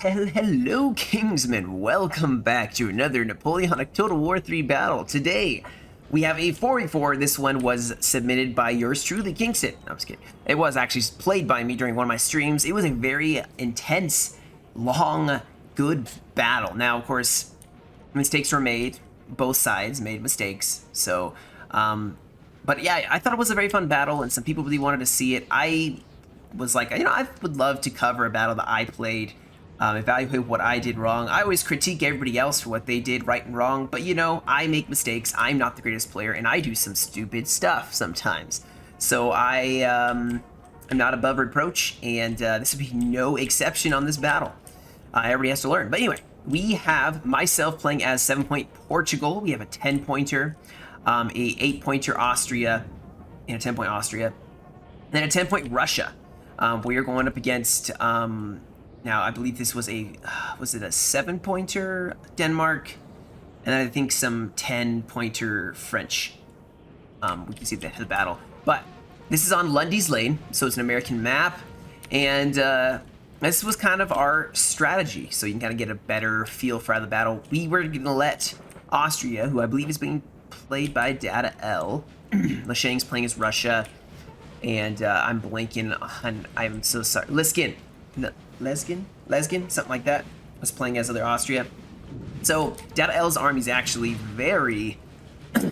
Hello, Kingsmen! Welcome back to another Napoleonic Total War 3 battle. Today, we have a 4v4. This one was submitted by yours truly, Kingston. No, I'm just kidding. It was actually played by me during one of my streams. It was a very intense, long, good battle. Now, of course, mistakes were made. Both sides made mistakes. So, but yeah, I thought it was a very fun battle, and some people really wanted to see it. I was like, I would love to cover a battle that I played. Evaluate what I did wrong. I always critique everybody else for what they did right and wrong, but I make mistakes. I'm not the greatest player, and I do some stupid stuff sometimes. So I am not above reproach, and this would be no exception on this battle. Everybody has to learn. But anyway, we have myself playing as 7-point Portugal. We have a 10-pointer, a 8-pointer Austria, and a 10-point Austria, then a 10-point Russia. We are going up against... now, I believe this was was it a 7-pointer Denmark? And I think some 10-pointer French. We can see the battle. But this is on Lundy's lane, so it's an American map. And this was kind of our strategy, so you can kind of get a better feel for the battle. We were going to let Austria, who I believe is being played by Data L. Lashang's playing as Russia. And I'm blanking on... I'm so sorry. Liskin. No, Lesgin, something like that, was playing as other Austria. So Data L's army is actually very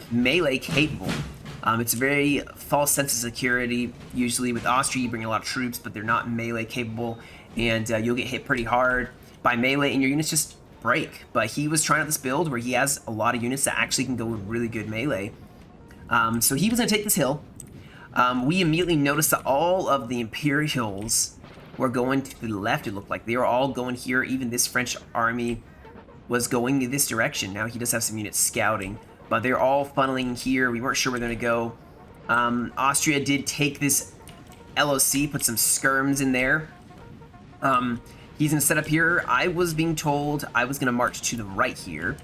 melee capable. It's a very false sense of security. Usually with Austria, you bring a lot of troops, but they're not melee capable, and you'll get hit pretty hard by melee, and your units just break. But he was trying out this build where he has a lot of units that actually can go with really good melee. So he was going to take this hill. We immediately noticed that all of the imperials were going to the left. It looked like they were all going here. Even this French army was going in this direction. Now he does have some units scouting, but they're all funneling here. We weren't sure where they're going to go. Austria did take this LOC, put some skirms in there. He's going to set up here. I was being told I was going to march to the right here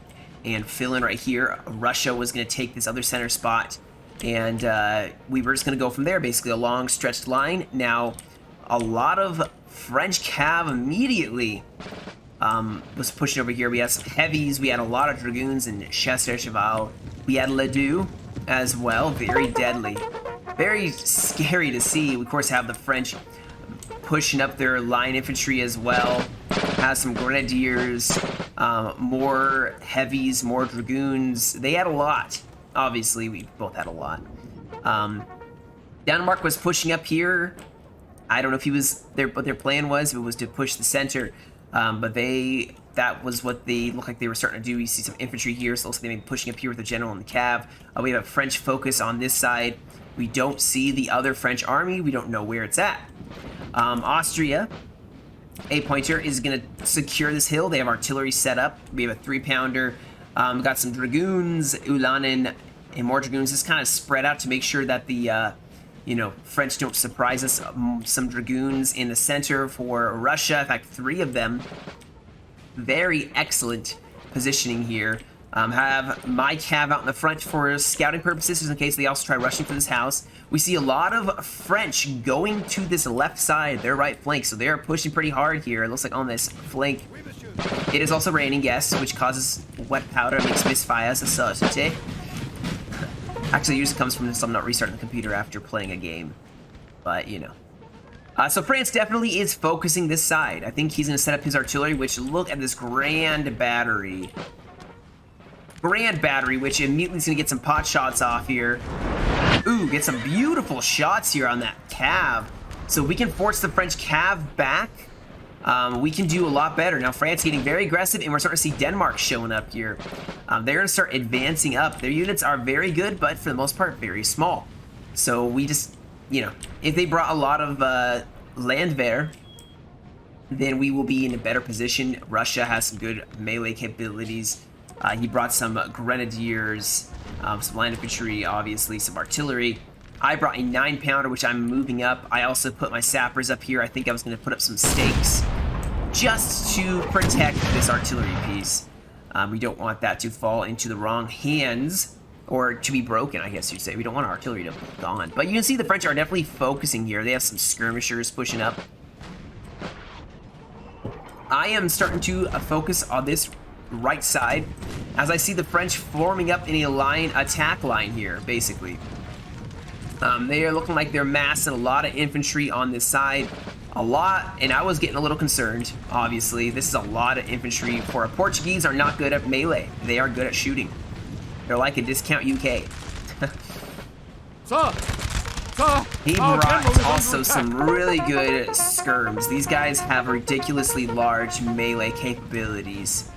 and fill in right here. Russia was going to take this other center spot, and we were just going to go from there, basically a long stretched line. Now, a lot of French cav immediately was pushing over here. We had some heavies. We had a lot of dragoons and chasseurs cheval. We had Ledoux as well. Very deadly. Very scary to see. We, of course, have the French pushing up their line infantry as well. Have some grenadiers, more heavies, more dragoons. They had a lot. Obviously, we both had a lot. Denmark was pushing up here. I don't know if he was there, what their plan was. If it was to push the center, but that was what they looked like they were starting to do. You see some infantry here, so also they may be pushing up here with the general and the cav. We have a French focus on this side. We don't see the other French army. We don't know where it's at. Austria, 8-pointer, is going to secure this hill. They have artillery set up. We have a 3-pounder. Got some dragoons, Ulanen, and more dragoons. Just kind of spread out to make sure that the French don't surprise us. Some dragoons in the center for Russia. In fact, 3 of them. Very excellent positioning here. Have my cav out in the front for scouting purposes, just in case they also try rushing for this house. We see a lot of French going to this left side, their right flank, so they are pushing pretty hard here. It looks like on this flank. It is also raining, yes, which causes wet powder, makes misfires, so to actually, usually comes from some not restarting the computer after playing a game, but so France definitely is focusing this side. I think he's going to set up his artillery, which look at this grand battery, which immediately is going to get some pot shots off here. Ooh, get some beautiful shots here on that cav. So we can force the French cav back. We can do a lot better. Now, France getting very aggressive, and we're starting to see Denmark showing up here. They're going to start advancing up. Their units are very good, but for the most part, very small. So we just, if they brought a lot of Landwehr, then we will be in a better position. Russia has some good melee capabilities. He brought some grenadiers, some line infantry, obviously, some artillery. I brought a 9-pounder, which I'm moving up. I also put my sappers up here. I think I was going to put up some stakes just to protect this artillery piece. We don't want that to fall into the wrong hands, or to be broken, I guess you'd say. We don't want our artillery to be gone. But you can see the French are definitely focusing here. They have some skirmishers pushing up. I am starting to focus on this right side as I see the French forming up in a line, attack line here, basically. They are looking like they're massing a lot of infantry on this side. A lot, and I was getting a little concerned, obviously. This is a lot of infantry. For a Portuguese are not good at melee. They are good at shooting. They're like a discount UK. He brought also some really good skirms. These guys have ridiculously large melee capabilities.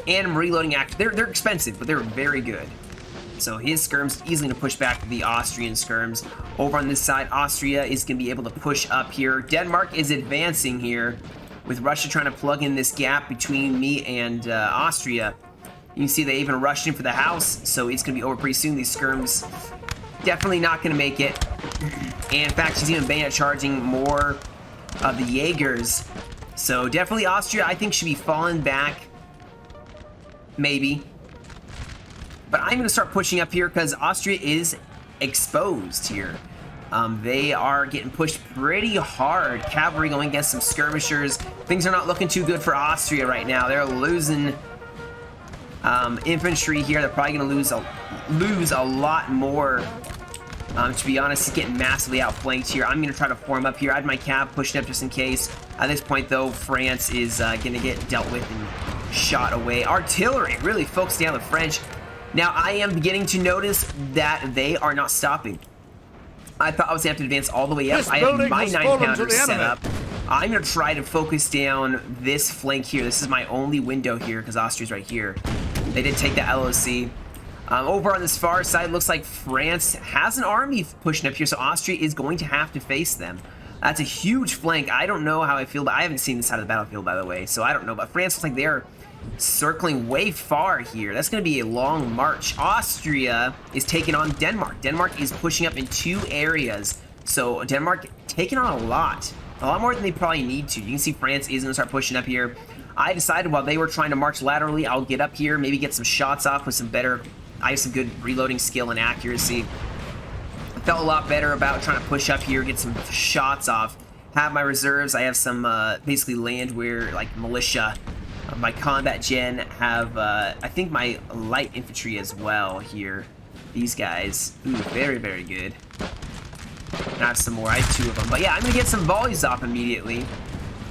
And reloading act. They're expensive, but they're very good. So his skirms easily going to push back the Austrian skirms. Over on this side, Austria is going to be able to push up here. Denmark is advancing here, with Russia trying to plug in this gap between me and Austria. You can see they even rushed in for the house, so it's going to be over pretty soon. These skirms definitely not going to make it. And in fact, she's even bayonet charging more of the Jaegers. So definitely Austria, I think, should be falling back. Maybe. But I'm going to start pushing up here because Austria is exposed here. They are getting pushed pretty hard. Cavalry going against some skirmishers. Things are not looking too good for Austria right now. They're losing infantry here. They're probably going to lose a lot more. To be honest, it's getting massively outflanked here. I'm going to try to form up here. I had my cav pushing up just in case. At this point, though, France is going to get dealt with and shot away. Artillery really focusing on the French. Now, I am beginning to notice that they are not stopping. I thought I was going to have to advance all the way up. I have my 9-pounders set up. I'm going to try to focus down this flank here. This is my only window here because Austria's right here. They did take the LOC. Over on this far side, looks like France has an army pushing up here, so Austria is going to have to face them. That's a huge flank. I don't know how I feel, but I haven't seen this side of the battlefield, by the way, so I don't know. But France looks like they're circling way far here. That's going to be a long march. Austria is taking on Denmark. Denmark is pushing up in 2 areas. So Denmark taking on a lot more than they probably need to. You can see France is going to start pushing up here. I decided while they were trying to march laterally, I'll get up here, maybe get some shots off with some better... I have some good reloading skill and accuracy. I felt a lot better about trying to push up here, get some shots off. Have my reserves. I have some basically landwehr, like militia. My combat gen have, I think, my light infantry as well here. These guys. Ooh, very, very good. I have some more. I have 2 of them. But yeah, I'm going to get some volleys off immediately.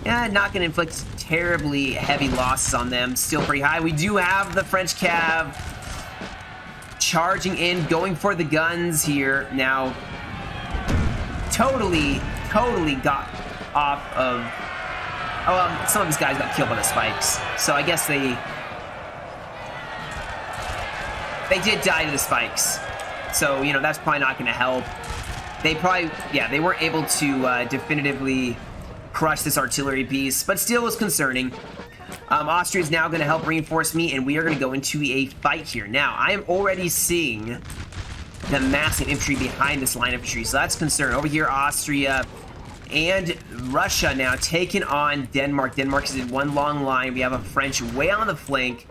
Yeah, not going to inflict terribly heavy losses on them. Still pretty high. We do have the French cav charging in, going for the guns here. Now, totally got off of... Oh, well, some of these guys got killed by the spikes. So I guess they did die to the spikes. So, you know, that's probably not going to help. They probably... Yeah, they weren't able to definitively crush this artillery piece, but still was concerning. Austria is now going to help reinforce me, and we are going to go into a fight here. Now, I am already seeing the massive infantry behind this line of infantry, so that's concern. Over here, Austria and Russia now taking on Denmark. Denmark is in one long line. We have a French way on the flank.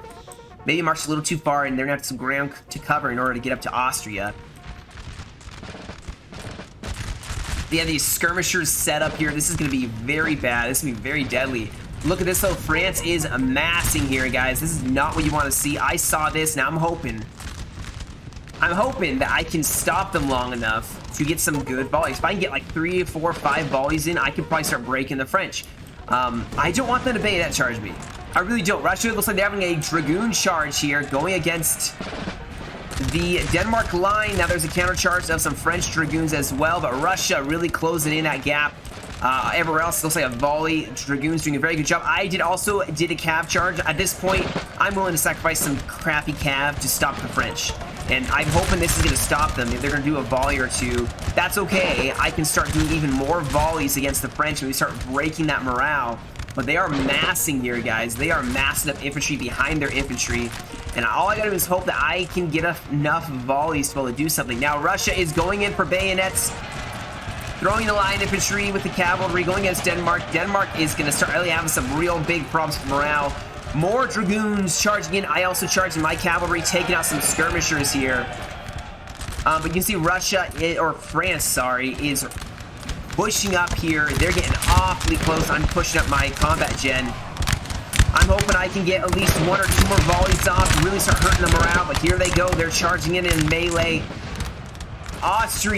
Maybe marched a little too far, and they're going to have some ground to cover in order to get up to Austria. They have these skirmishers set up here. This is going to be very bad. This is going to be very deadly. Look at this, though. France is amassing here, guys. This is not what you want to see. I saw this. Now I'm hoping that I can stop them long enough to get some good volleys. If I can get like 3, 4, 5 volleys in, I can probably start breaking the French. I don't want them to bayonet charge me. I really don't. Russia looks like they're having a dragoon charge here, going against the Denmark line. Now there's a counter charge of some French dragoons as well, but Russia really closing in that gap. Everywhere else looks like a volley. Dragoons doing a very good job. I also did a cav charge. At this point, I'm willing to sacrifice some crappy cav to stop the French. And I'm hoping this is going to stop them. If they're going to do a volley or 2, that's okay. I can start doing even more volleys against the French and we start breaking that morale. But they are massing here, guys. They are massing up infantry behind their infantry. And all I got to do is hope that I can get enough volleys to be able to do something. Now, Russia is going in for bayonets. Throwing the line infantry with the cavalry, going against Denmark. Denmark is going to start really having some real big problems with morale. More dragoons charging in. I also charged in my cavalry, taking out some skirmishers here. But you can see Russia, or France, sorry, is pushing up here. They're getting awfully close. I'm pushing up my combat gen. I'm hoping I can get at least 1 or 2 more volleys off and really start hurting them morale, but here they go. They're charging in melee. Russia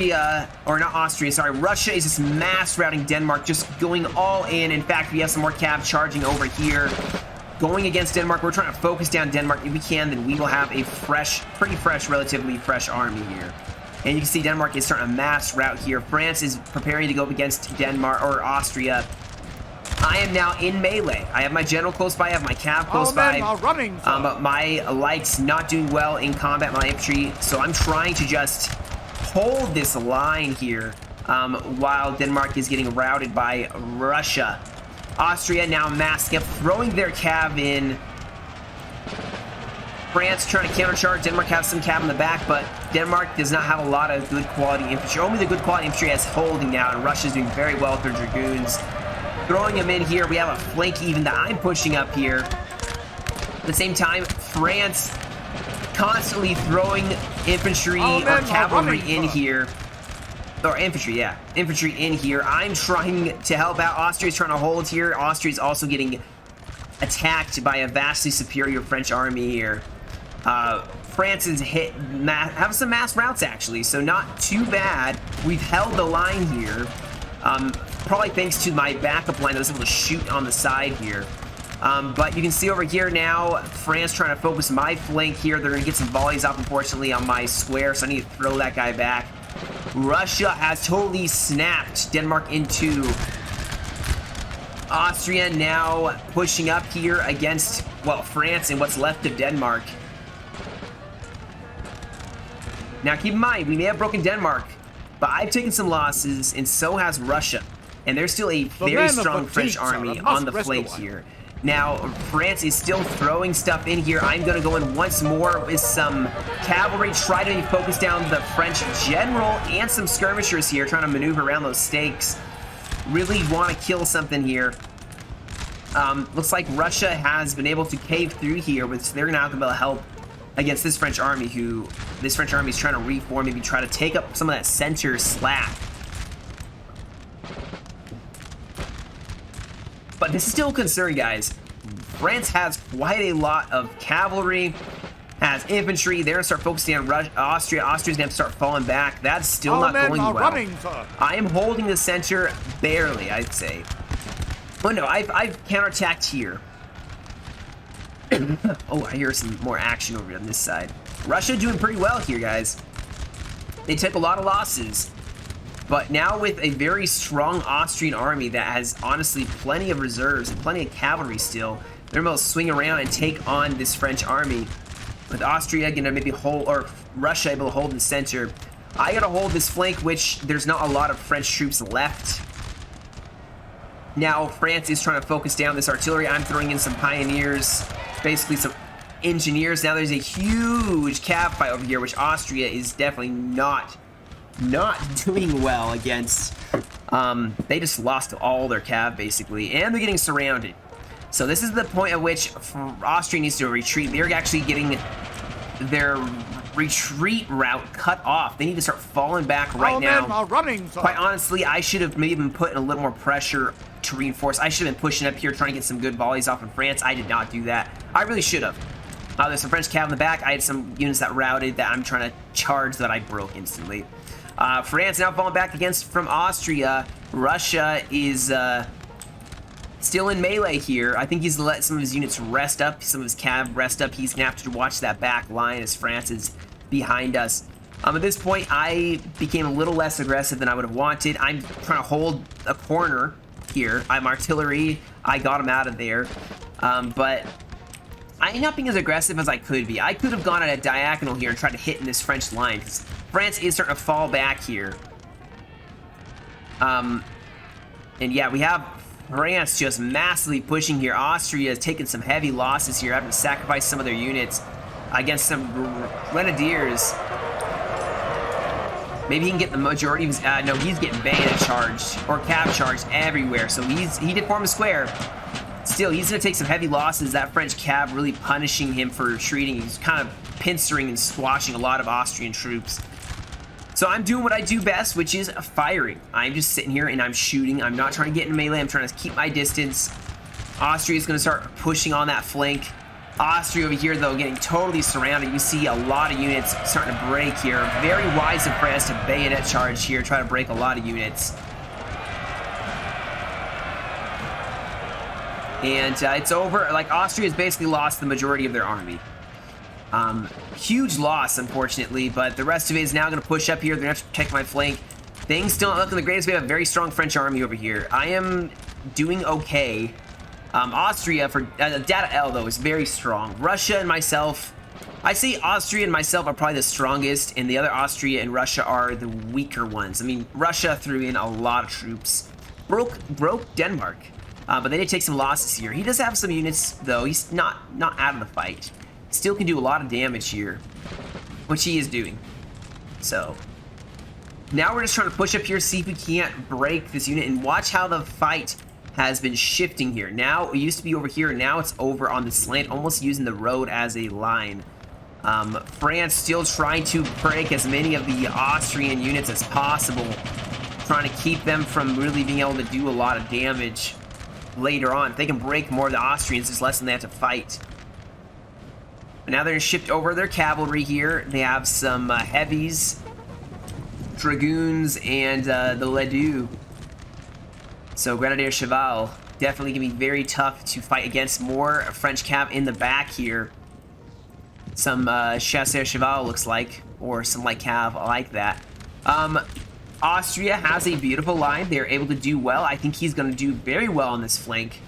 is just mass routing Denmark, just going all in. In fact, we have some more cav charging over here. Going against Denmark, we're trying to focus down Denmark. If we can, then we will have a relatively fresh army here. And you can see Denmark is starting a mass rout here. France is preparing to go up against Denmark or Austria. I am now in melee. I have my general close by, I have my cav close by. But my light's not doing well in combat, my infantry. So I'm trying to just hold this line here while Denmark is getting routed by Russia. Austria now masking up, throwing their cav in. France trying to countercharge. Denmark has some cav in the back, but Denmark does not have a lot of good quality infantry. Only the good quality infantry has holding now, and Russia's doing very well with their dragoons. Throwing them in here. We have a flank even that I'm pushing up here. At the same time, France constantly throwing infantry or cavalry in here. Or infantry, yeah. Infantry in here. I'm trying to help out. Austria's trying to hold here. Austria's also getting attacked by a vastly superior French army here. France is have some mass routes actually, so not too bad. We've held the line here. Probably thanks to my backup line that was able to shoot on the side here. But you can see over here now, France trying to focus my flank here. They're going to get some volleys off, unfortunately, on my square, so I need to throw that guy back. Russia has totally snapped Denmark into. Austria now pushing up here against, well, France and what's left of Denmark. Now, keep in mind, we may have broken Denmark, but I've taken some losses, and so has Russia. And there's still a very strong French army on the flank here. Now, France is still throwing stuff in here. I'm going to go in once more with some cavalry, try to focus down the French general and some skirmishers here, trying to maneuver around those stakes. Really want to kill something here. Looks like Russia has been able to cave through here, but they're going to have to be able to help against this French army, this French army is trying to reform, maybe try to take up some of that center slack. But this is still a concern, guys. France has quite a lot of cavalry, has infantry. They're going to start focusing on Austria. Austria's going to start falling back. That's still not going well. I am holding the center barely, I'd say. Oh no, I've counterattacked here. Oh, I hear some more action over on this side. Russia doing pretty well here, guys. They took a lot of losses. But now with a very strong Austrian army that has honestly plenty of reserves and plenty of cavalry still, they're able to swing around and take on this French army. With Austria gonna maybe hold, or Russia able to hold the center. I gotta hold this flank, which there's not a lot of French troops left. Now France is trying to focus down this artillery. I'm throwing in some pioneers, basically some engineers. Now there's a huge cav fight over here, which Austria is definitely not doing well against. They just lost all their cav basically, and they're getting surrounded. So this is the point at which Austria needs to retreat. They're actually getting their retreat route cut off. They need to start falling back right now. Quite honestly, I should have maybe been putting a little more pressure to reinforce. I should have been pushing up here trying to get some good volleys off in France. I did not do that. I really should have. There's some French cav in the back. I had some units that routed that I'm trying to charge that I broke instantly. France now falling back from Austria. Russia is still in melee here. I think he's let some of his units rest up, some of his cav rest up. He's gonna have to watch that back line as France is behind us. At this point, I became a little less aggressive than I would have wanted. I'm trying to hold a corner here. I'm artillery. I got him out of there. But I'm not being as aggressive as I could be. I could have gone at a diagonal here and tried to hit in this French line, because France is starting to fall back here. And yeah, we have France just massively pushing here. Austria is taking some heavy losses here, having to sacrifice some of their units against some grenadiers. Maybe he can get the majority of his... no, he's getting bayonet charged or cav charged everywhere. So he did form a square. Still, he's going to take some heavy losses. That French cav really punishing him for retreating. He's kind of pincering and squashing a lot of Austrian troops. So I'm doing what I do best, which is firing. I'm just sitting here and I'm shooting. I'm not trying to get in melee. I'm trying to keep my distance. Austria is going to start pushing on that flank. Austria over here, though, getting totally surrounded. You see a lot of units starting to break here. Very wise of France to bayonet charge here, try to break a lot of units. And it's over. Like, Austria has basically lost the majority of their army. Huge loss, unfortunately, but the rest of it is now going to push up here. They're going to have to protect my flank. Things still not looking the greatest. We have a very strong French army over here. I am doing okay. Austria, for data L, though, is very strong. Russia and myself, I say Austria and myself are probably the strongest, and the other Austria and Russia are the weaker ones. I mean, Russia threw in a lot of troops. Broke Denmark, but they did take some losses here. He does have some units, though. He's not out of the fight. Still can do a lot of damage here, which he is doing. So now we're just trying to push up here, see if we can't break this unit, and watch how the fight has been shifting here. Now it used to be over here, and now it's over on the slant, almost using the road as a line. France still trying to break as many of the Austrian units as possible, trying to keep them from really being able to do a lot of damage later on. If they can break more of the Austrians, there's less than they have to fight. But now they're going to shift over their cavalry here. They have some heavies, dragoons, and the Ledoux. So Grenadier Cheval definitely going to be very tough to fight against. More French cav in the back here. Some Chasseur Cheval looks like, or some light cav like that. Austria has a beautiful line. They're able to do well. I think he's going to do very well on this flank.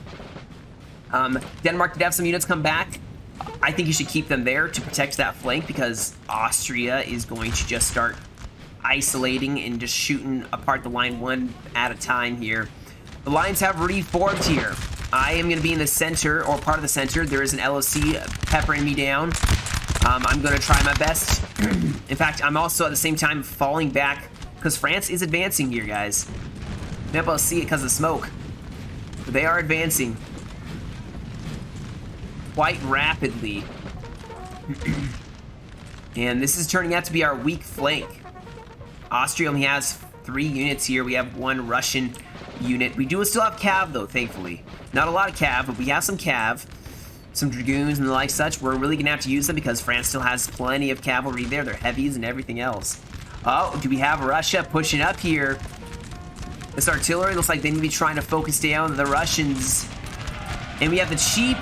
Denmark did have some units come back. I think you should keep them there to protect that flank, because Austria is going to just start isolating and just shooting apart the line one at a time here. The lines have reformed here. I am going to be in the center, or part of the center. There is an LOC peppering me down. I'm going to try my best. In fact, I'm also at the same time falling back, because France is advancing here, guys. You'll be able to see it because of the smoke. But they are advancing quite rapidly. And this is turning out to be our weak flank. Austria only has 3 units here. We have 1 Russian unit. We do still have cav, though, thankfully. Not a lot of cav, but we have some cav, some dragoons and the like such. We're really gonna have to use them because France still has plenty of cavalry there. They're heavies and everything else. Oh, do we have Russia pushing up here? This artillery looks like they need to be trying to focus down the Russians. And we have the cheap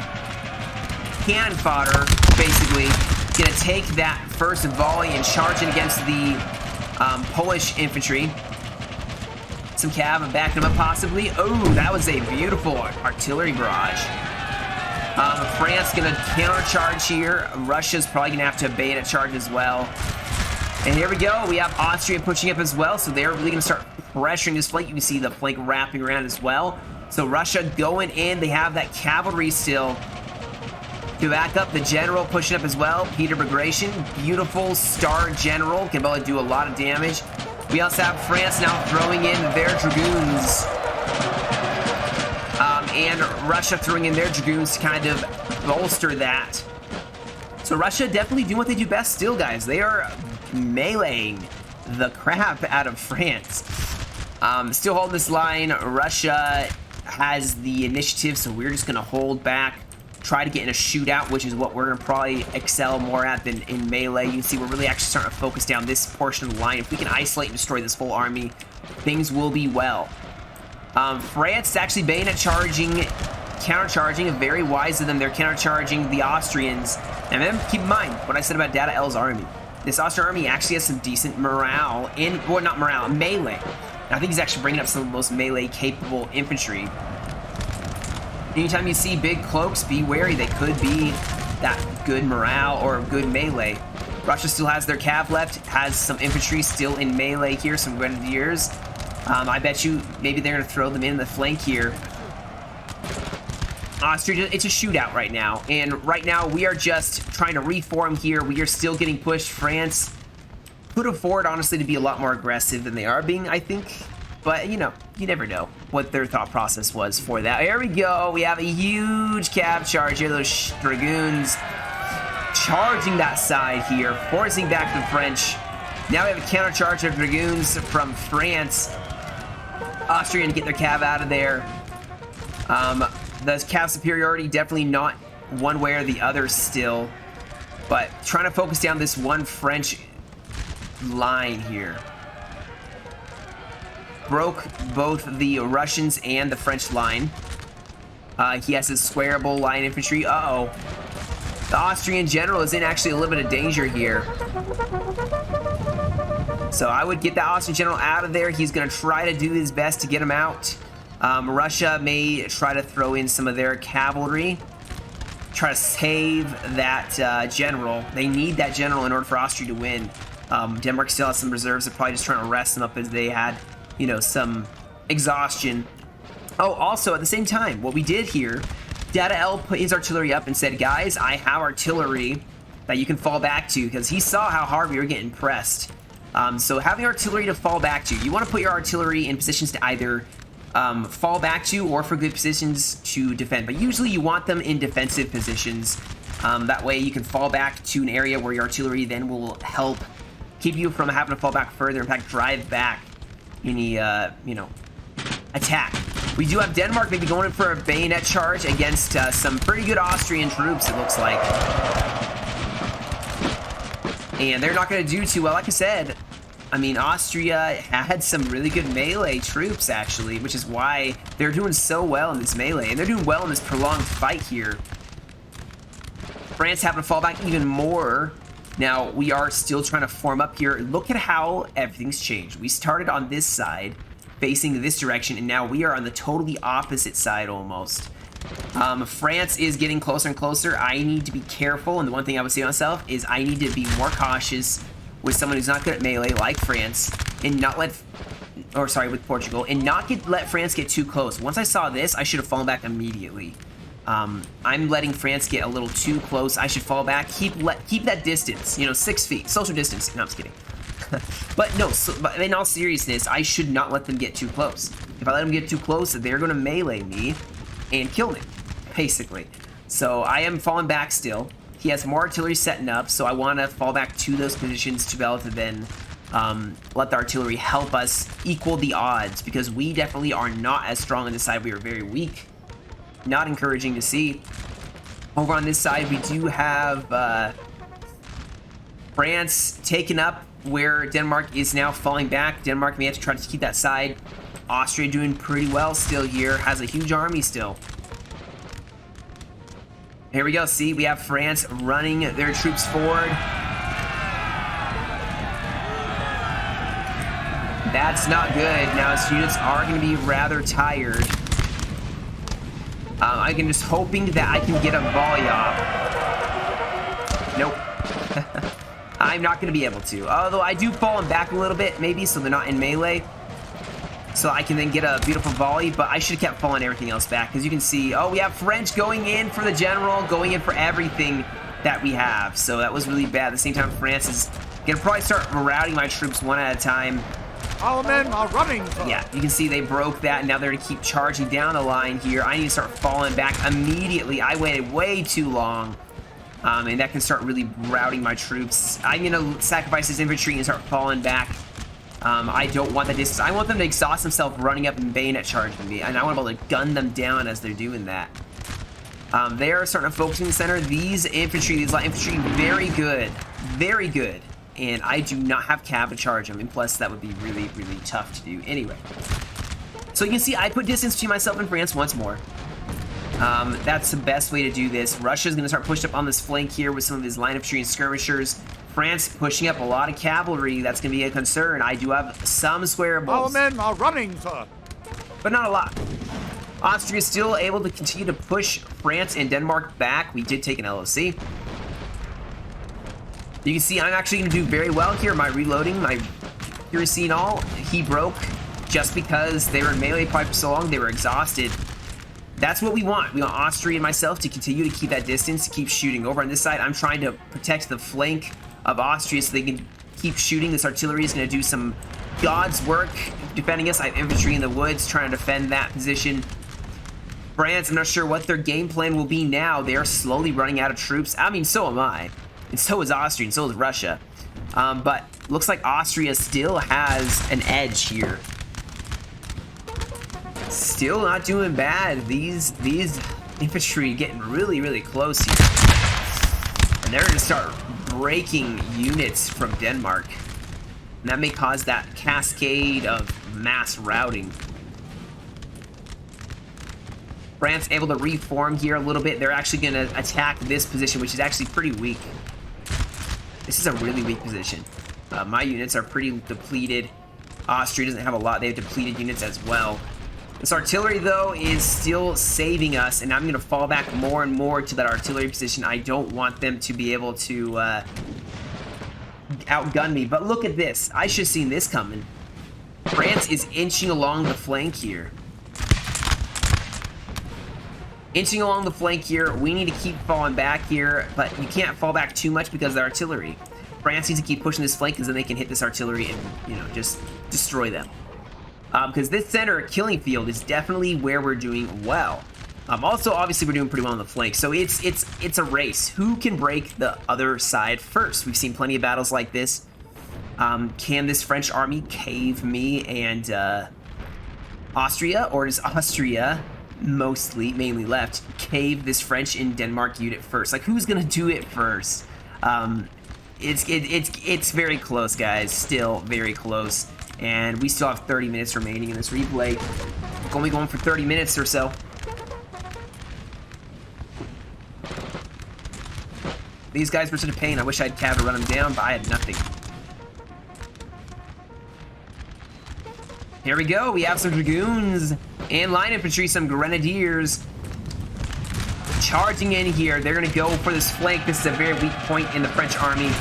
cannon fodder, basically, gonna take that first volley and charge it against the Polish infantry. Some cav and backing them up possibly. Oh, that was a beautiful artillery barrage. France gonna countercharge here. Russia's probably gonna have to bayonet charge as well. And here we go. We have Austria pushing up as well, so they're really gonna start pressuring this flank. You can see the flank wrapping around as well. So Russia going in. They have that cavalry still to back up. The general pushing up as well. Peter Bagration, beautiful star general, can probably do a lot of damage. We also have France now throwing in their dragoons. And Russia throwing in their dragoons to kind of bolster that. So Russia definitely doing what they do best still, guys. They are meleeing the crap out of France. Still holding this line. Russia has the initiative, so we're just going to hold back. Try to get in a shootout, which is what we're going to probably excel more at than in melee. You can see we're really actually starting to focus down this portion of the line. If we can isolate and destroy this whole army, things will be well. France is actually bayonet charging, countercharging, very wise of them. They're countercharging the Austrians. And then keep in mind what I said about Data L's army. This Austrian army actually has some decent morale in, well, not morale, melee. And I think he's actually bringing up some of the most melee-capable infantry. Anytime you see big cloaks, be wary. They could be that good morale or good melee. Russia still has their cav left, has some infantry still in melee here, some grenadiers. I bet you maybe they're going to throw them in the flank here. Austria, it's a shootout right now. And right now, we are just trying to reform here. We are still getting pushed. France could afford, honestly, to be a lot more aggressive than they are being, I think. But, you know, you never know what their thought process was for that. Here we go. We have a huge cav charge here. Those dragoons charging that side here, forcing back the French. Now we have a countercharge of dragoons from France. Austrian to get their cav out of there. The cav superiority definitely not one way or the other still. But trying to focus down this one French line here. Broke both the Russians and the French line. He has his squareable line infantry. Uh-oh. The Austrian general is in actually a little bit of danger here. So I would get the Austrian general out of there. He's going to try to do his best to get him out. Russia may try to throw in some of their cavalry. Try to save that general. They need that general in order for Austria to win. Denmark still has some reserves. They're probably just trying to rest them up as they had, you know, some exhaustion. Oh, also, at the same time, what we did here, Data L put his artillery up and said, guys, I have artillery that you can fall back to, because he saw how hard we were getting pressed. So having artillery to fall back to, you want to put your artillery in positions to either fall back to or for good positions to defend. But usually you want them in defensive positions. That way you can fall back to an area where your artillery then will help keep you from having to fall back further. In fact, drive back any, you know, attack. We do have Denmark maybe going in for a bayonet charge against some pretty good Austrian troops, it looks like. And they're not going to do too well. Like I said, I mean, Austria had some really good melee troops, actually, which is why they're doing so well in this melee. And they're doing well in this prolonged fight here. France having to fall back even more. Now, we are still trying to form up here. Look at how everything's changed. We started on this side, facing this direction, and now we are on the totally opposite side almost. France is getting closer and closer. I need to be careful, and the one thing I would say to myself is I need to be more cautious with someone who's not good at melee, like France, and not let, or sorry, with Portugal, and not let France get too close. Once I saw this, I should have fallen back immediately. I'm letting France get a little too close. I should fall back, keep that distance, you know, 6 feet, social distance. No, I'm just kidding. But no, but in all seriousness, I should not let them get too close. If I let them get too close, they're going to melee me and kill me, basically. So I am falling back still. He has more artillery setting up, so I want to fall back to those positions to be able to then let the artillery help us equal the odds, because we definitely are not as strong on this side. We are very weak. Not encouraging to see. Over on this side, we do have France taken up where Denmark is now falling back. Denmark may have to try to keep that side. Austria doing pretty well still here. Has a huge army still. Here we go. See, we have France running their troops forward. That's not good. Now his units are going to be rather tired. I can just hoping that I can get a volley off. Nope. I'm not going to be able to. Although I do fall them back a little bit, maybe, so they're not in melee. So I can then get a beautiful volley, but I should have kept falling everything else back. Because you can see, oh, we have French going in for the general, going in for everything that we have. So that was really bad. At the same time, France is going to probably start routing my troops one at a time. Our men are running. Yeah, you can see they broke that. Now they're going to keep charging down the line here. I need to start falling back immediately. I waited way too long. And that can start really routing my troops. I'm going to sacrifice this infantry and start falling back. I don't want that distance. I want them to exhaust themselves running up and bayonet charging me. And I want to be able to gun them down as they're doing that. They are starting to focus in the center. These infantry, these light infantry, very good. Very good. And I do not have cav to charge them. And plus, that would be really, really tough to do anyway. So you can see I put distance between myself and France once more. That's the best way to do this. Russia's going to start pushing up on this flank here with some of his line infantry and skirmishers. France pushing up a lot of cavalry. That's going to be a concern. I do have some squareables. Our men are running, sir. But not a lot. Austria is still able to continue to push France and Denmark back. We did take an LOC. You can see I'm actually going to do very well here. My reloading, my accuracy and all, he broke just because they were in melee probably for so long. They were exhausted. That's what we want. We want Austria and myself to continue to keep that distance, to keep shooting. Over on this side, I'm trying to protect the flank of Austria so they can keep shooting. This artillery is going to do some God's work defending us. I have infantry in the woods trying to defend that position. France, I'm not sure what their game plan will be now. They are slowly running out of troops. I mean, so am I. And so is Austria, and so is Russia. But looks like Austria still has an edge here. Still not doing bad. These infantry getting really close here. And they're going to start breaking units from Denmark. And that may cause that cascade of mass routing. France able to reform here a little bit. They're actually going to attack this position, which is actually pretty weak. This is a really weak position. My units are pretty depleted. Austria doesn't have a lot. They have depleted units as well. This artillery, though, is still saving us, and I'm going to fall back more and more to that artillery position. I don't want them to be able to outgun me. But look at this. I should have seen this coming. France is inching along the flank here. Inching along the flank here. We need to keep falling back here, but you can't fall back too much because of the artillery. France needs to keep pushing this flank because then they can hit this artillery and, you know, just destroy them. Because this center killing field is definitely where we're doing well. Also, obviously, we're doing pretty well on the flank. So it's a race. Who can break the other side first? We've seen plenty of battles like this. Can this French army cave me and Austria? Or does Austria, mainly left, cave this French and Denmark unit first? Like, who's going to do it first? It's very close, guys. Still very close. And we still have 30 minutes remaining in this replay. We're only going for 30 minutes or so. These guys were such a pain. I wish I had cav to run them down, but I had nothing. Here we go. We have some dragoons and line infantry, some grenadiers charging in here. They're going to go for this flank. This is a very weak point in the French army.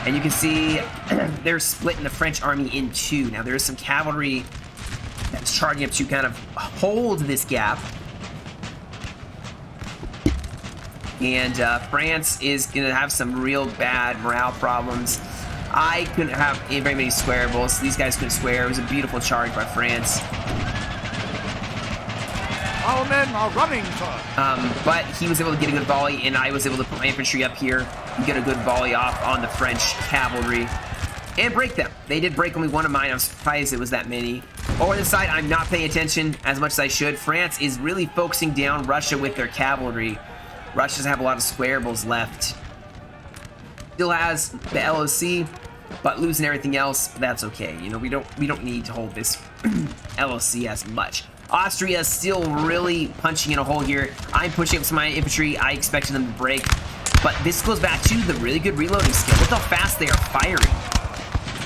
And you can see they're splitting the French army in two. Now, there is some cavalry that's charging up to kind of hold this gap. And France is going to have some real bad morale problems. I couldn't have very many squarables. These guys couldn't square. It was a beautiful charge by France. Our men are running, sir. But he was able to get a good volley, and I was able to put my infantry up here and get a good volley off on the French cavalry and break them. They did break only one of mine. I'm surprised it was that many. Over the side, I'm not paying attention as much as I should. France is really focusing down Russia with their cavalry. Russia doesn't have a lot of squarables left. Still has the LOC, but losing everything else, that's okay. You know, we don't need to hold this LOC as much. Austria is still really punching in a hole here. I'm pushing up some of my infantry. I expected them to break. But this goes back to the really good reloading skill. Look how fast they are firing.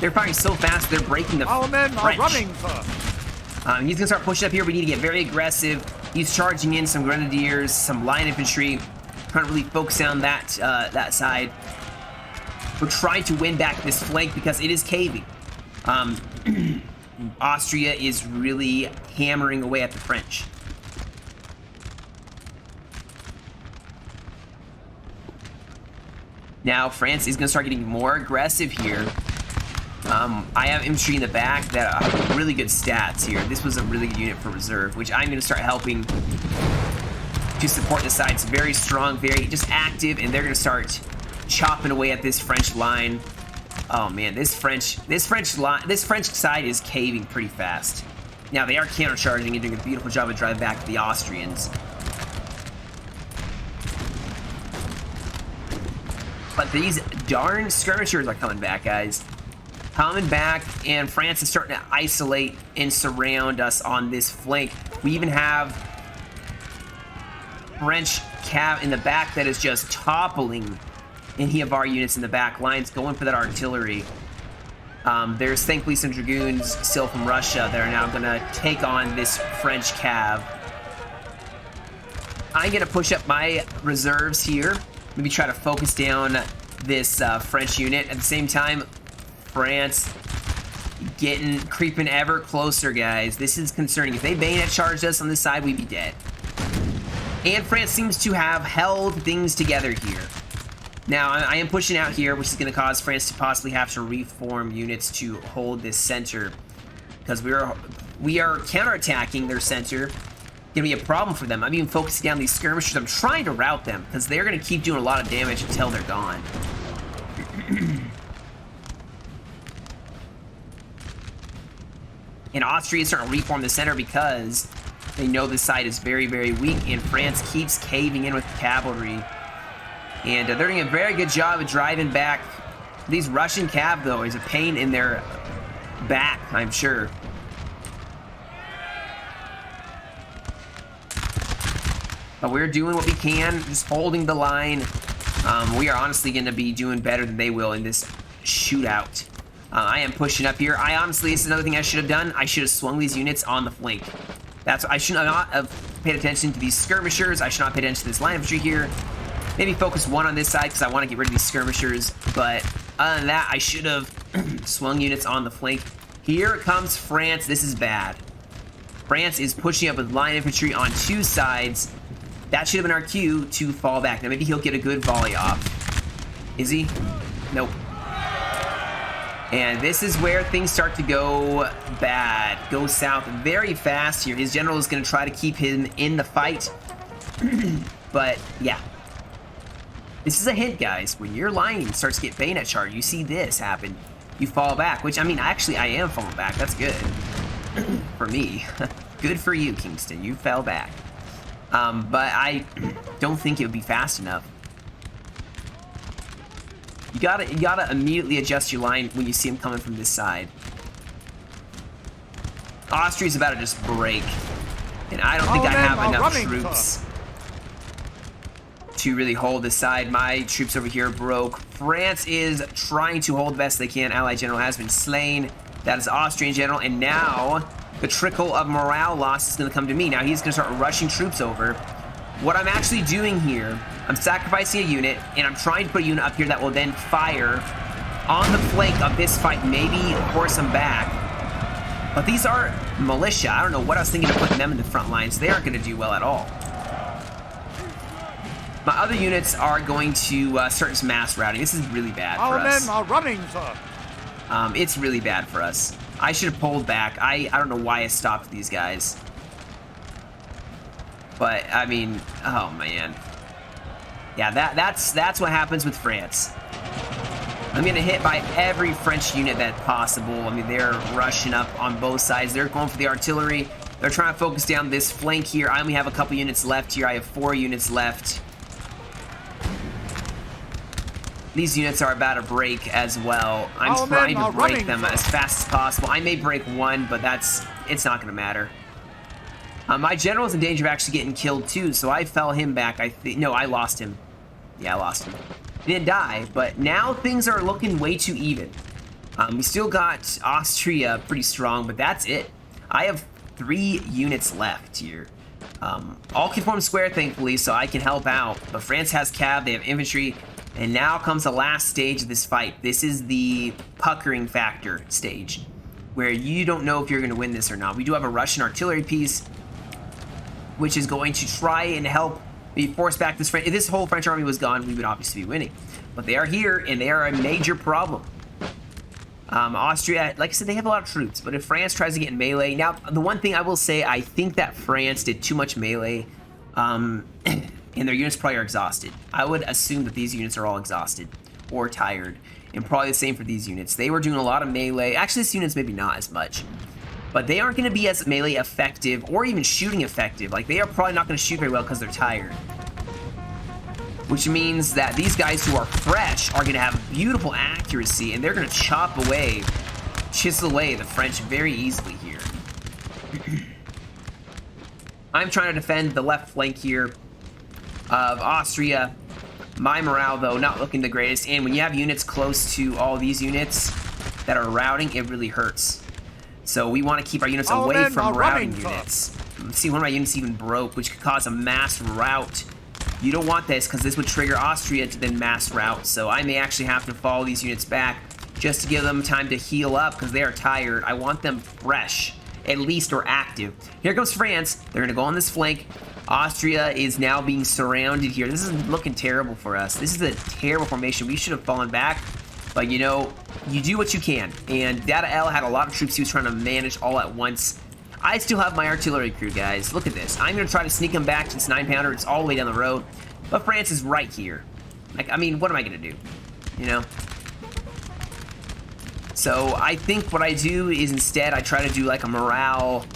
They're firing so fast, they're breaking the French. Our men are running, sir. He's going to start pushing up here. We need to get very aggressive. He's charging in some grenadiers, some line infantry. Trying to really focus on that, that side. We're trying to win back this flank because it is caving. Austria is really hammering away at the French. Now France is going to start getting more aggressive here. I have infantry in the back that have really good stats here. This was a really good unit for reserve, which I'm going to start helping to support the side. It's very strong, very just active, and they're going to start chopping away at this French line. Oh man, this French side is caving pretty fast. Now they are countercharging and doing a beautiful job of driving back the Austrians. But these darn skirmishers are coming back, guys. Coming back, and France is starting to isolate and surround us on this flank. We even have French cav in the back that is just toppling any of our units in the back lines, going for that artillery. There's thankfully some dragoons still from Russia that are now going to take on this French cav. I'm going to push up my reserves here. Maybe try to focus down this French unit. At the same time, France creeping ever closer, guys. This is concerning. If they bayonet charged us on this side, we'd be dead. And France seems to have held things together here. Now, I am pushing out here, which is going to cause France to possibly have to reform units to hold this center. Because we are counterattacking their center. Going to be a problem for them. I'm even focusing down these skirmishers. I'm trying to rout them, because they're going to keep doing a lot of damage until they're gone. And Austria is starting to reform the center because they know this side is very, very weak, and France keeps caving in with cavalry. And they're doing a very good job of driving back. These Russian cav, though, is a pain in their back, I'm sure. But we're doing what we can, just holding the line. We are honestly going to be doing better than they will in this shootout. I am pushing up here. This is another thing I should have done. I should have swung these units on the flank. I should not have paid attention to these skirmishers. I should not pay attention to this line infantry here. Maybe focus one on this side because I want to get rid of these skirmishers. But other than that, I should have swung units on the flank. Here comes France. This is bad. France is pushing up with line infantry on two sides. That should have been our cue to fall back. Now maybe he'll get a good volley off. Is he? Nope. And this is where things start to go bad. Go south very fast here. His general is going to try to keep him in the fight. But, yeah. This is a hint, guys. When your line starts to get bayonet charged, you see this happen. You fall back, which, I mean, actually, I am falling back. That's good. For me. Good for you, Kingston. You fell back. But I don't think it would be fast enough. You gotta immediately adjust your line when you see him coming from this side. Austria's about to just break. And I don't think I have enough troops to really hold this side. My troops over here broke. France is trying to hold the best they can. Allied general has been slain. That is Austrian general. And now the trickle of morale loss is going to come to me. Now he's going to start rushing troops over. What I'm actually doing here, I'm sacrificing a unit, and I'm trying to put a unit up here that will then fire on the flank of this fight, maybe force them back. But these are militia. I don't know what I was thinking of putting them in the front lines. They aren't going to do well at all. My other units are going to start some mass routing. This is really bad for us. Our men are running, sir. It's really bad for us. I should have pulled back. I don't know why I stopped these guys. But, I mean, oh, man. Yeah, that's what happens with France. I'm getting hit by every French unit that's possible. I mean, they're rushing up on both sides. They're going for the artillery. They're trying to focus down this flank here. I only have a couple units left here. I have 4 units left. These units are about to break as well. I'm trying to break them as fast as possible. I may break one, but it's not going to matter. My general is in danger of actually getting killed too, so I fell him back. No, I lost him. Yeah, I lost him. He didn't die, but now things are looking way too even. We still got Austria pretty strong, but that's it. I have 3 units left here. All can form square, thankfully, so I can help out. But France has cav, they have infantry, and now comes the last stage of this fight. This is the puckering factor stage, where you don't know if you're going to win this or not. We do have a Russian artillery piece, which is going to try and help me force back this French. If this whole French army was gone, we would obviously be winning. But they are here, and they are a major problem. Austria, like I said, they have a lot of troops, but if France tries to get in melee... Now, the one thing I will say, I think that France did too much melee, and their units probably are exhausted. I would assume that these units are all exhausted or tired, and probably the same for these units. They were doing a lot of melee. Actually, this unit's maybe not as much. But they aren't going to be as melee effective or even shooting effective. Like, they are probably not going to shoot very well because they're tired. Which means that these guys who are fresh are going to have beautiful accuracy, and they're going to chop away, chisel away the French very easily here. I'm trying to defend the left flank here of Austria. My morale, though, not looking the greatest. And when you have units close to all these units that are routing, it really hurts. So we want to keep our units away from routing units. See, one of my units even broke, which could cause a mass rout. You don't want this, because this would trigger Austria to then mass rout. So I may actually have to follow these units back just to give them time to heal up, because they are tired. I want them fresh, at least, or active. Here comes France. They're going to go on this flank. Austria is now being surrounded here. This is looking terrible for us. This is a terrible formation. We should have fallen back. But, you know, you do what you can. And Data L had a lot of troops he was trying to manage all at once. I still have my artillery crew, guys. Look at this. I'm going to try to sneak them back to this 9-pounder. It's all the way down the road. But France is right here. Like, I mean, what am I going to do? You know? So I think what I do is instead I try to do like a morale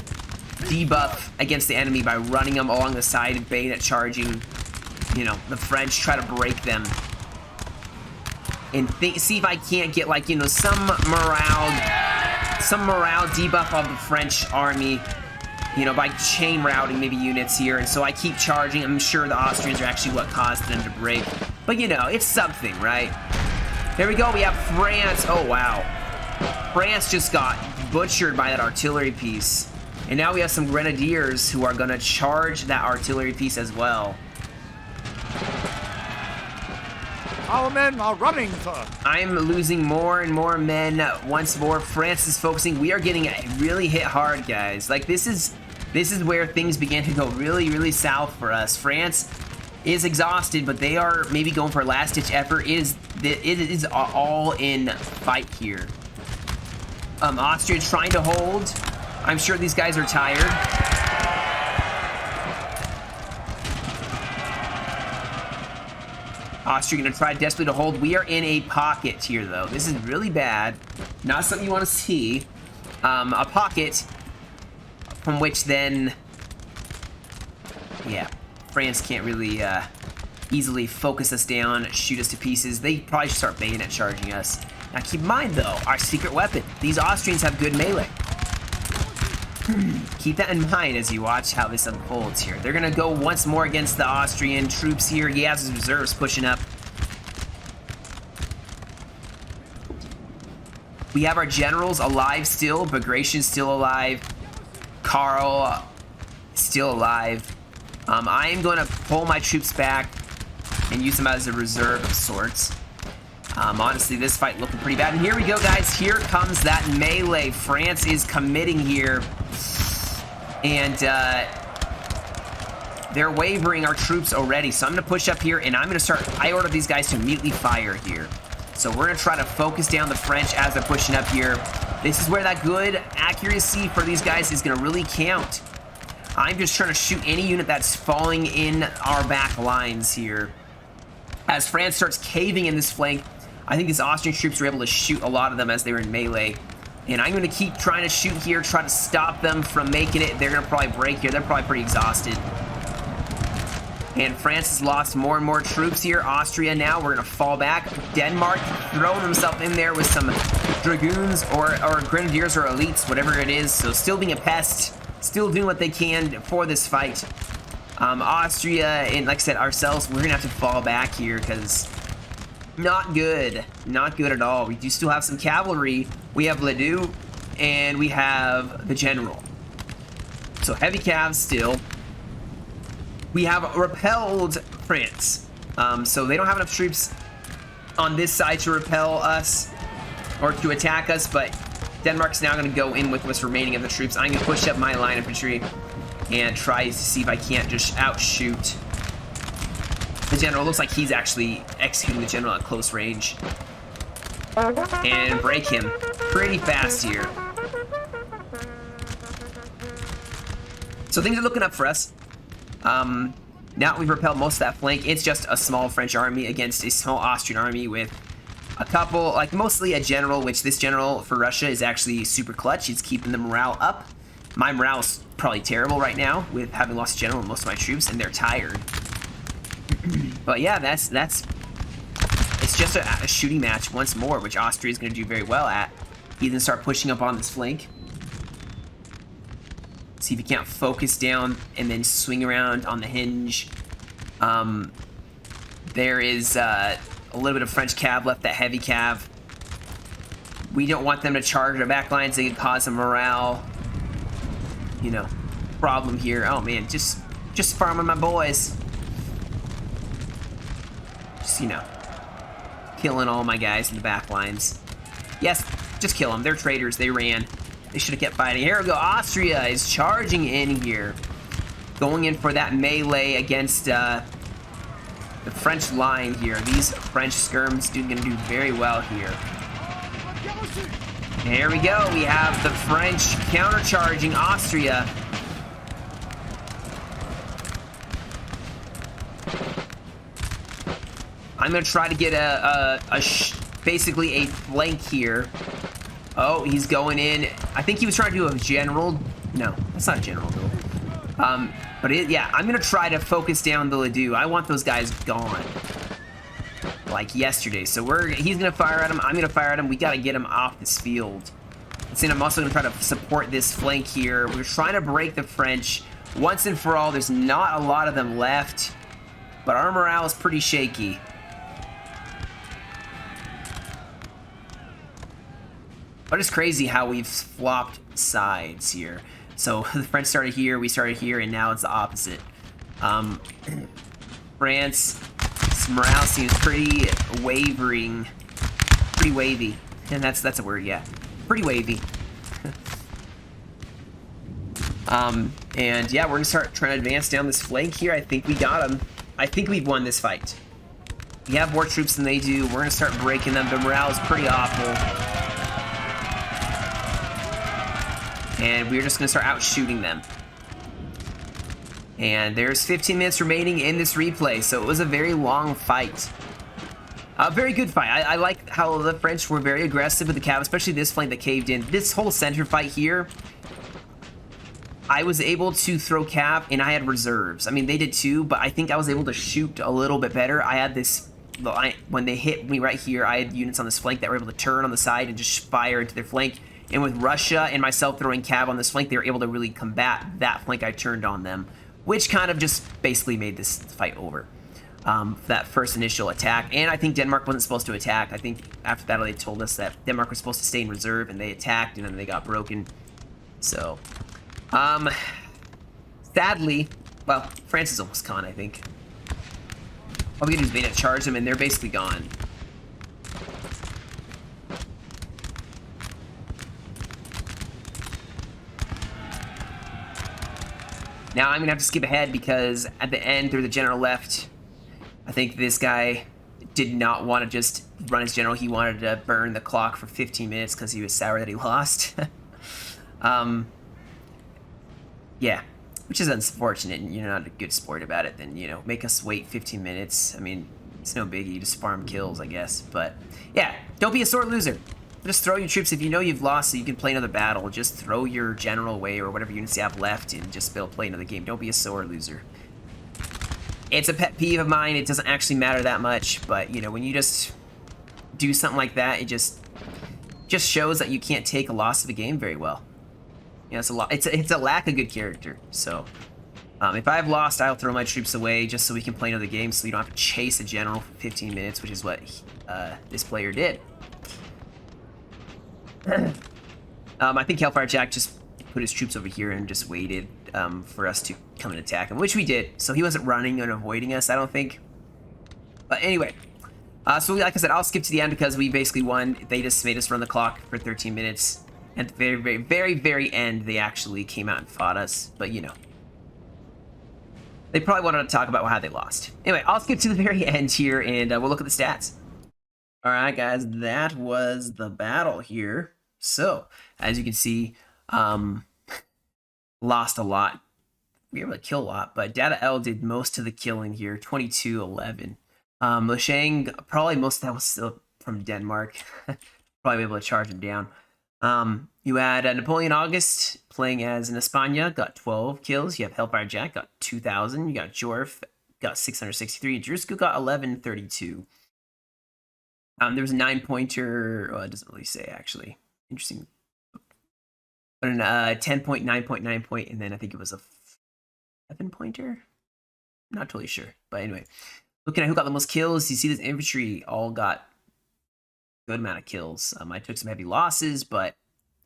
debuff against the enemy by running them along the side and bayonet charging, you know, the French, try to break them. And see if I can't get, like, you know, some morale debuff of the French army, you know, by chain routing maybe units here. And so I keep charging. I'm sure the Austrians are actually what caused them to break. But, you know, it's something, right? There we go. We have France. Oh, wow. France just got butchered by that artillery piece. And now we have some grenadiers who are going to charge that artillery piece as well. Our men are running, sir. I'm losing more and more men once more. France is focusing. We are getting really hit hard, guys. Like, this is where things begin to go really, really south for us. France is exhausted, but they are maybe going for a last-ditch effort. It is all-in fight here. Austria trying to hold. I'm sure these guys are tired. Austria going to try desperately to hold. We are in a pocket here, though. This is really bad. Not something you want to see. A pocket from which then, yeah, France can't really easily focus us down, shoot us to pieces. They probably should start bayonet charging us. Now, keep in mind, though, our secret weapon. These Austrians have good melee. Keep that in mind as you watch how this unfolds here. They're going to go once more against the Austrian troops here. He has his reserves pushing up. We have our generals alive still. Bagratian's still alive. Karl still alive. I am going to pull my troops back and use them as a reserve of sorts. Honestly, this fight looking pretty bad. And here we go, guys. Here comes that melee. France is committing here. And they're wavering our troops already. So I'm going to push up here, and I'm going to start... I order these guys to immediately fire here. So we're going to try to focus down the French as they're pushing up here. This is where that good accuracy for these guys is going to really count. I'm just trying to shoot any unit that's falling in our back lines here. As France starts caving in this flank, I think these Austrian troops were able to shoot a lot of them as they were in melee. And I'm going to keep trying to shoot here, try to stop them from making it. They're going to probably break here. They're probably pretty exhausted. And France has lost more and more troops here. Austria now, we're going to fall back. Denmark throwing himself in there with some dragoons or grenadiers or elites, whatever it is. So still being a pest, still doing what they can for this fight. Austria, and like I said, ourselves, we're going to have to fall back here because not good. Not good at all. We do still have some cavalry. We have Ledoux, and we have the general. So heavy calves still. We have repelled France. So they don't have enough troops on this side to repel us or to attack us, but Denmark's now going to go in with what's remaining of the troops. I'm going to push up my line infantry and try to see if I can't just outshoot the general. Looks like he's actually executing the general at close range. And break him pretty fast here. So things are looking up for us. Now we've repelled most of that flank. It's just a small French army against a small Austrian army with a couple, like mostly a general, which this general for Russia is actually super clutch. He's keeping the morale up. My morale is probably terrible right now with having lost a general and most of my troops, and they're tired. But yeah, it's just a shooting match once more, which Austria is going to do very well at. He's going to start pushing up on this flank. See if he can't focus down and then swing around on the hinge. There is a little bit of French cav left, that heavy cav. We don't want them to charge our back lines. They could cause a morale, you know, problem here. Oh man, just farming my boys. Just, you know, killing all my guys in the back lines. Yes, just kill them. They're traitors. They ran. They should have kept fighting. Here we go. Austria is charging in here. Going in for that melee against the French line here. These French skirms are going to do very well here. And here we go. We have the French countercharging Austria. I'm going to try to get basically a flank here Oh, he's going in. I think he was trying to do a general. No, that's not a general duel. Yeah, I'm gonna try to focus down the Ledoux. I want those guys gone, like yesterday. So he's gonna fire at him. I'm gonna fire at him. We gotta get him off this field. And I'm also gonna try to support this flank here. We're trying to break the French once and for all. There's not a lot of them left, but our morale is pretty shaky. But it's crazy how we've flopped sides here. So the French started here, we started here, and now it's the opposite. France, morale seems pretty wavering, pretty wavy, and that's a word, yeah, pretty wavy. And yeah, we're gonna start trying to advance down this flank here. I think we got them. I think we've won this fight. We have more troops than they do. We're gonna start breaking them. The morale is pretty awful. And we're just going to start out shooting them. And there's 15 minutes remaining in this replay, so it was a very long fight. A very good fight. I like how the French were very aggressive with the cav, especially this flank that caved in. This whole center fight here, I was able to throw cav, and I had reserves. I mean, they did too, but I think I was able to shoot a little bit better. I had this... When they hit me right here, I had units on this flank that were able to turn on the side and just fire into their flank. And with Russia and myself throwing cav on this flank, they were able to really combat that flank I turned on them, which kind of just basically made this fight over. That first initial attack. And I think Denmark wasn't supposed to attack. I think after that they told us that Denmark was supposed to stay in reserve, and they attacked, and then they got broken. So, sadly, well, France is almost gone, I think. All we can do is bayonet charge them, and they're basically gone. Now I'm going to have to skip ahead because at the end, through the general left, I think this guy did not want to just run his general. He wanted to burn the clock for 15 minutes because he was sour that he lost. Yeah, which is unfortunate, and you're not a good sport about it. Then, you know, make us wait 15 minutes. I mean, it's no biggie. You just farm kills, I guess. But, yeah, don't be a sore loser. Just throw your troops. If you know you've lost so you can play another battle, just throw your general away or whatever units you have left and just play another game. Don't be a sore loser. It's a pet peeve of mine. It doesn't actually matter that much, but, you know, when you just do something like that, it just shows that you can't take a loss of a game very well. You know, it's a lack of good character. So, if I've lost, I'll throw my troops away just so we can play another game so you don't have to chase a general for 15 minutes, which is what this player did. I think Hellfire Jack just put his troops over here and just waited for us to come and attack him, which we did. So he wasn't running and avoiding us, I don't think. But anyway, so like I said, I'll skip to the end because we basically won. They just made us run the clock for 13 minutes. At the very, very, very, very end, they actually came out and fought us. But, you know, they probably wanted to talk about how they lost. Anyway, I'll skip to the very end here, and we'll look at the stats. All right, guys, that was the battle here. So, as you can see, lost a lot. We were able to kill a lot, but Data L did most of the killing here, 22-11. Leshang, probably most of that was still from Denmark. Probably able to charge him down. You had Napoleon August playing as an España, got 12 kills. You have Hellfire Jack, got 2,000. You got Jorf, got 663. Drusku got 1132. There was a 9-pointer. Well, it doesn't really say, actually. Interesting. But a 10-point, 9-point, 9-point, and then I think it was a 7-pointer? Not totally sure. But anyway, looking at who got the most kills, you see this infantry all got a good amount of kills. I took some heavy losses, but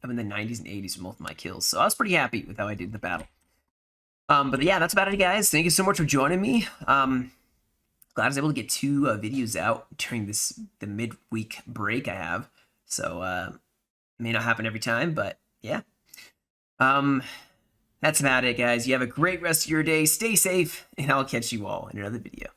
I'm in the 90s and 80s for most of my kills. So I was pretty happy with how I did the battle. But yeah, that's about it, guys. Thank you so much for joining me. Glad I was able to get 2 videos out during the midweek break I have. So, may not happen every time, but yeah. That's about it, guys. You have a great rest of your day. Stay safe, and I'll catch you all in another video.